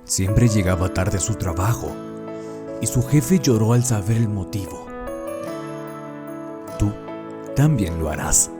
Siempre llegaba tarde a su trabajo y su jefe lloró al saber el motivo. Tú también lo harás.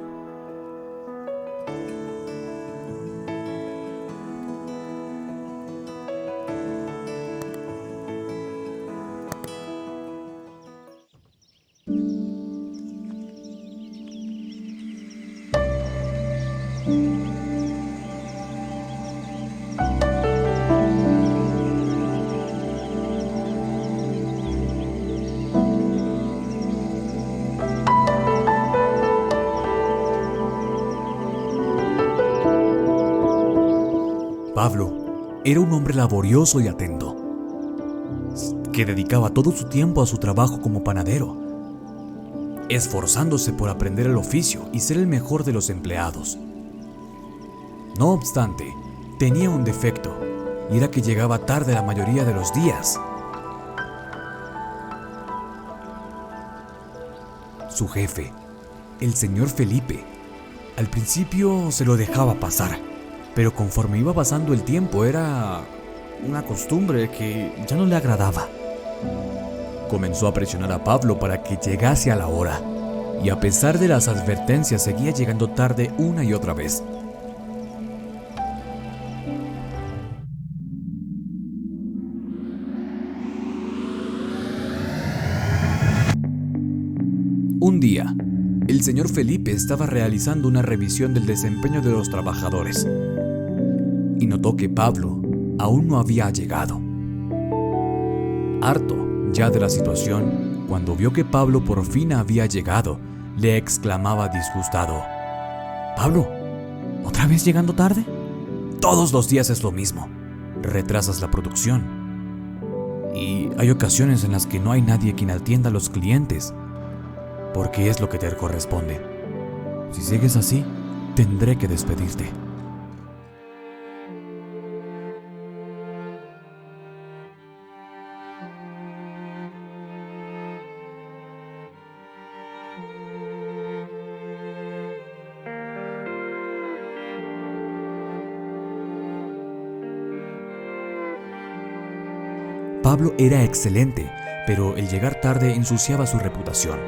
Pablo era un hombre laborioso y atento, que dedicaba todo su tiempo a su trabajo como panadero, esforzándose por aprender el oficio y ser el mejor de los empleados. No obstante, tenía un defecto, y era que llegaba tarde la mayoría de los días. Su jefe, el señor Felipe, al principio se lo dejaba pasar, pero conforme iba pasando el tiempo era una costumbre que ya no le agradaba. Comenzó a presionar a Pablo para que llegase a la hora, y a pesar de las advertencias seguía llegando tarde una y otra vez. Un día, el señor Felipe estaba realizando una revisión del desempeño de los trabajadores y notó que Pablo aún no había llegado. Harto ya de la situación, cuando vio que Pablo por fin había llegado, le exclamaba disgustado: «Pablo, ¿otra vez llegando tarde? Todos los días es lo mismo. Retrasas la producción. Y hay ocasiones en las que no hay nadie quien atienda a los clientes, porque es lo que te corresponde. Si sigues así, tendré que despedirte». Pablo era excelente, pero el llegar tarde ensuciaba su reputación.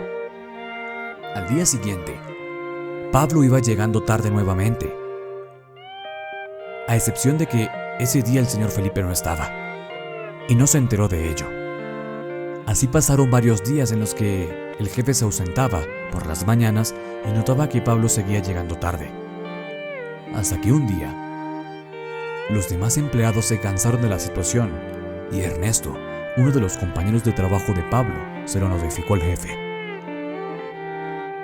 Al día siguiente, Pablo iba llegando tarde nuevamente, a excepción de que ese día el señor Felipe no estaba, y no se enteró de ello. Así pasaron varios días en los que el jefe se ausentaba por las mañanas y notaba que Pablo seguía llegando tarde. Hasta que un día, los demás empleados se cansaron de la situación y Ernesto, uno de los compañeros de trabajo de Pablo, se lo notificó al jefe.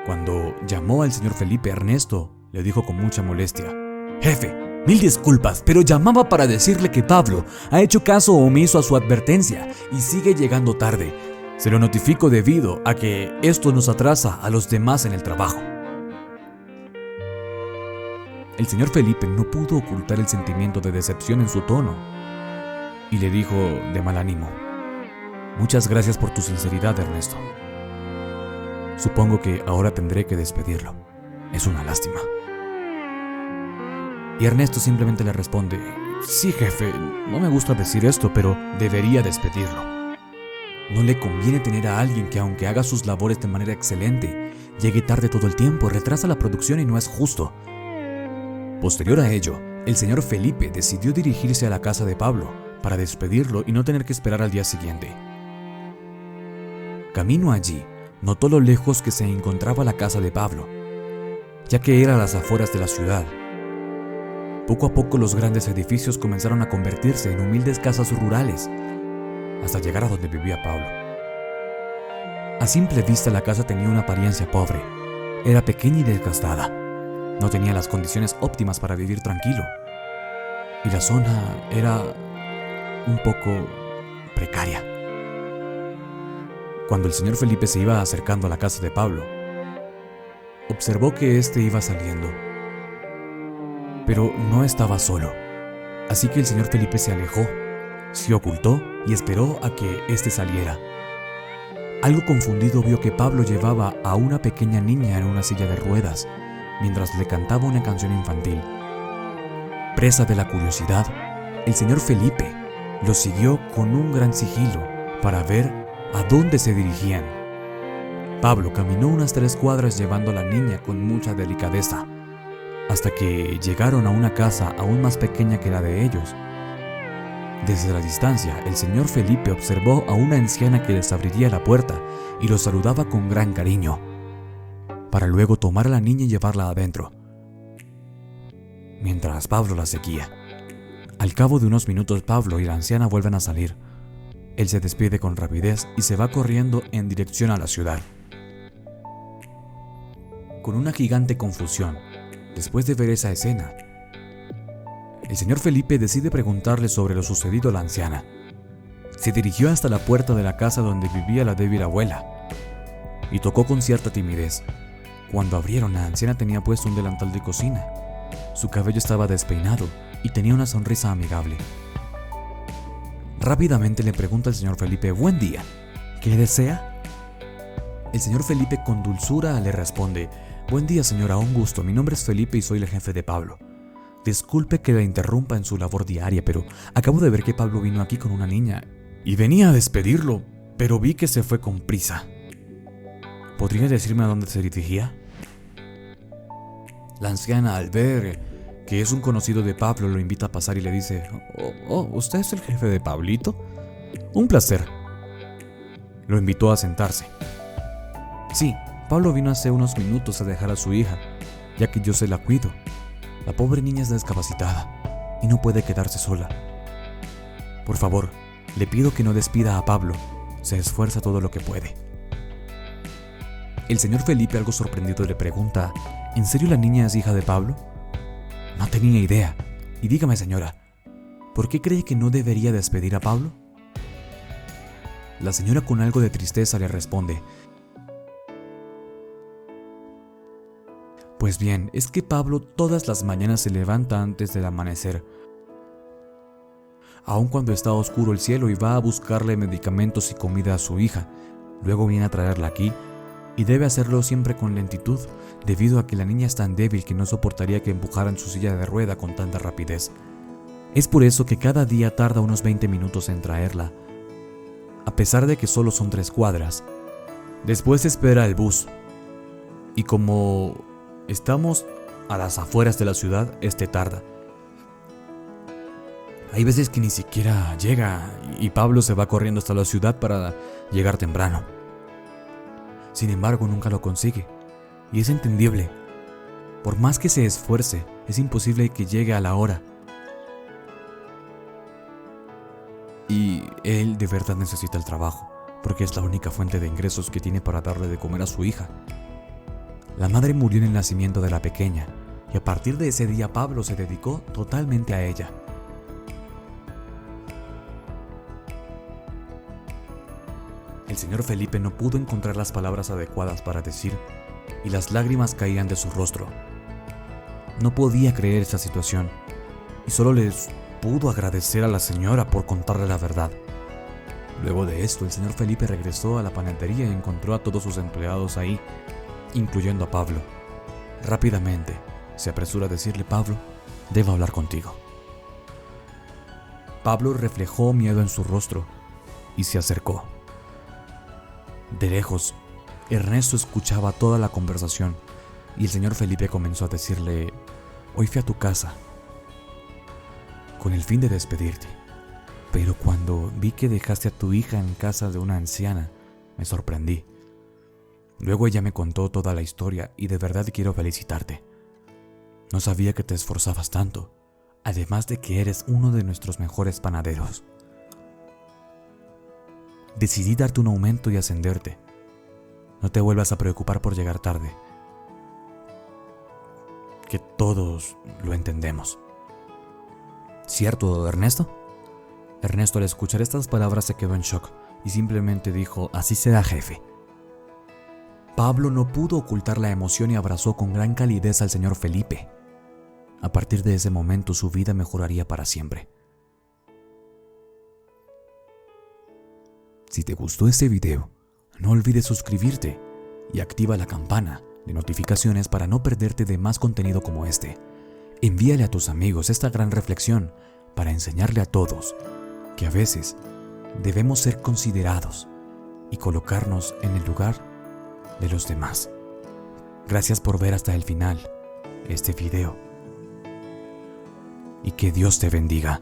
Cuando llamó al señor Felipe, Ernesto le dijo con mucha molestia: «Jefe, mil disculpas, pero llamaba para decirle que Pablo ha hecho caso omiso a su advertencia y sigue llegando tarde. Se lo notifico debido a que esto nos atrasa a los demás en el trabajo». El señor Felipe no pudo ocultar el sentimiento de decepción en su tono y le dijo de mal ánimo: «Muchas gracias por tu sinceridad, Ernesto. Supongo que ahora tendré que despedirlo. Es una lástima». Y Ernesto simplemente le responde: «Sí, jefe, no me gusta decir esto, pero debería despedirlo. No le conviene tener a alguien que, aunque haga sus labores de manera excelente, llegue tarde todo el tiempo, retrasa la producción y no es justo». Posterior a ello, el señor Felipe decidió dirigirse a la casa de Pablo para despedirlo y no tener que esperar al día siguiente. Camino allí, notó lo lejos que se encontraba la casa de Pablo, ya que era a las afueras de la ciudad. Poco a poco los grandes edificios comenzaron a convertirse en humildes casas rurales, hasta llegar a donde vivía Pablo. A simple vista la casa tenía una apariencia pobre, era pequeña y desgastada, no tenía las condiciones óptimas para vivir tranquilo, y la zona era un poco precaria. Cuando el señor Felipe se iba acercando a la casa de Pablo, observó que éste iba saliendo, pero no estaba solo, así que el señor Felipe se alejó, se ocultó y esperó a que éste saliera. Algo confundido vio que Pablo llevaba a una pequeña niña en una silla de ruedas, mientras le cantaba una canción infantil. Presa de la curiosidad, el señor Felipe los siguió con un gran sigilo para ver a dónde se dirigían. Pablo caminó unas 3 cuadras llevando a la niña con mucha delicadeza, hasta que llegaron a una casa aún más pequeña que la de ellos. Desde la distancia, el señor Felipe observó a una anciana que les abriría la puerta y los saludaba con gran cariño, para luego tomar a la niña y llevarla adentro, mientras Pablo la seguía. Al cabo de unos minutos, Pablo y la anciana vuelven a salir. Él se despide con rapidez y se va corriendo en dirección a la ciudad. Con una gigante confusión, después de ver esa escena, el señor Felipe decide preguntarle sobre lo sucedido a la anciana. Se dirigió hasta la puerta de la casa donde vivía la débil abuela y tocó con cierta timidez. Cuando abrieron, la anciana tenía puesto un delantal de cocina. Su cabello estaba despeinado y tenía una sonrisa amigable. Rápidamente le pregunta al señor Felipe: «Buen día, ¿qué desea?». El señor Felipe con dulzura le responde: «Buen día, señora, un gusto. Mi nombre es Felipe y soy el jefe de Pablo. Disculpe que la interrumpa en su labor diaria, pero acabo de ver que Pablo vino aquí con una niña y venía a despedirlo, pero vi que se fue con prisa. ¿Podría decirme a dónde se dirigía?». La anciana, al ver que es un conocido de Pablo, lo invita a pasar y le dice: ¿Usted es el jefe de Pablito? Un placer. Lo invitó a sentarse. «Sí, Pablo vino hace unos minutos a dejar a su hija, ya que yo se la cuido. La pobre niña es discapacitada y no puede quedarse sola. Por favor, le pido que no despida a Pablo. Se esfuerza todo lo que puede». El señor Felipe, algo sorprendido, le pregunta: «¿En serio la niña es hija de Pablo?». «No tenía idea. Y dígame, señora, ¿por qué cree que no debería despedir a Pablo?». La señora, con algo de tristeza, le responde: «Pues bien, es que Pablo todas las mañanas se levanta antes del amanecer, aun cuando está oscuro el cielo, y va a buscarle medicamentos y comida a su hija. Luego viene a traerla aquí, y debe hacerlo siempre con lentitud, debido a que la niña es tan débil que no soportaría que empujaran su silla de rueda con tanta rapidez. Es por eso que cada día tarda unos 20 minutos en traerla, a pesar de que solo son 3 cuadras. Después espera el bus, y como estamos a las afueras de la ciudad, este tarda. Hay veces que ni siquiera llega y Pablo se va corriendo hasta la ciudad para llegar temprano. Sin embargo, nunca lo consigue, y es entendible. Por más que se esfuerce, es imposible que llegue a la hora. Y él de verdad necesita el trabajo, porque es la única fuente de ingresos que tiene para darle de comer a su hija. La madre murió en el nacimiento de la pequeña, y a partir de ese día Pablo se dedicó totalmente a ella. El señor Felipe no pudo encontrar las palabras adecuadas para decir, y las lágrimas caían de su rostro. No podía creer esta situación, y solo les pudo agradecer a la señora por contarle la verdad. Luego de esto, el señor Felipe regresó a la panadería y encontró a todos sus empleados ahí, incluyendo a Pablo. Rápidamente se apresura a decirle: «Pablo, debo hablar contigo». Pablo reflejó miedo en su rostro y se acercó. De lejos, Ernesto escuchaba toda la conversación y el señor Felipe comenzó a decirle: «Hoy fui a tu casa con el fin de despedirte, pero cuando vi que dejaste a tu hija en casa de una anciana, me sorprendí. Luego ella me contó toda la historia y de verdad quiero felicitarte. No sabía que te esforzabas tanto, además de que eres uno de nuestros mejores panaderos. Decidí darte un aumento y ascenderte. No te vuelvas a preocupar por llegar tarde, que todos lo entendemos». «¿Cierto, Ernesto?». Ernesto, al escuchar estas palabras, se quedó en shock y simplemente dijo: «Así será, jefe». Pablo no pudo ocultar la emoción y abrazó con gran calidez al señor Felipe. A partir de ese momento, su vida mejoraría para siempre. Si te gustó este video, no olvides suscribirte y activa la campana de notificaciones para no perderte de más contenido como este. Envíale a tus amigos esta gran reflexión para enseñarle a todos que a veces debemos ser considerados y colocarnos en el lugar de los demás. Gracias por ver hasta el final este video y que Dios te bendiga.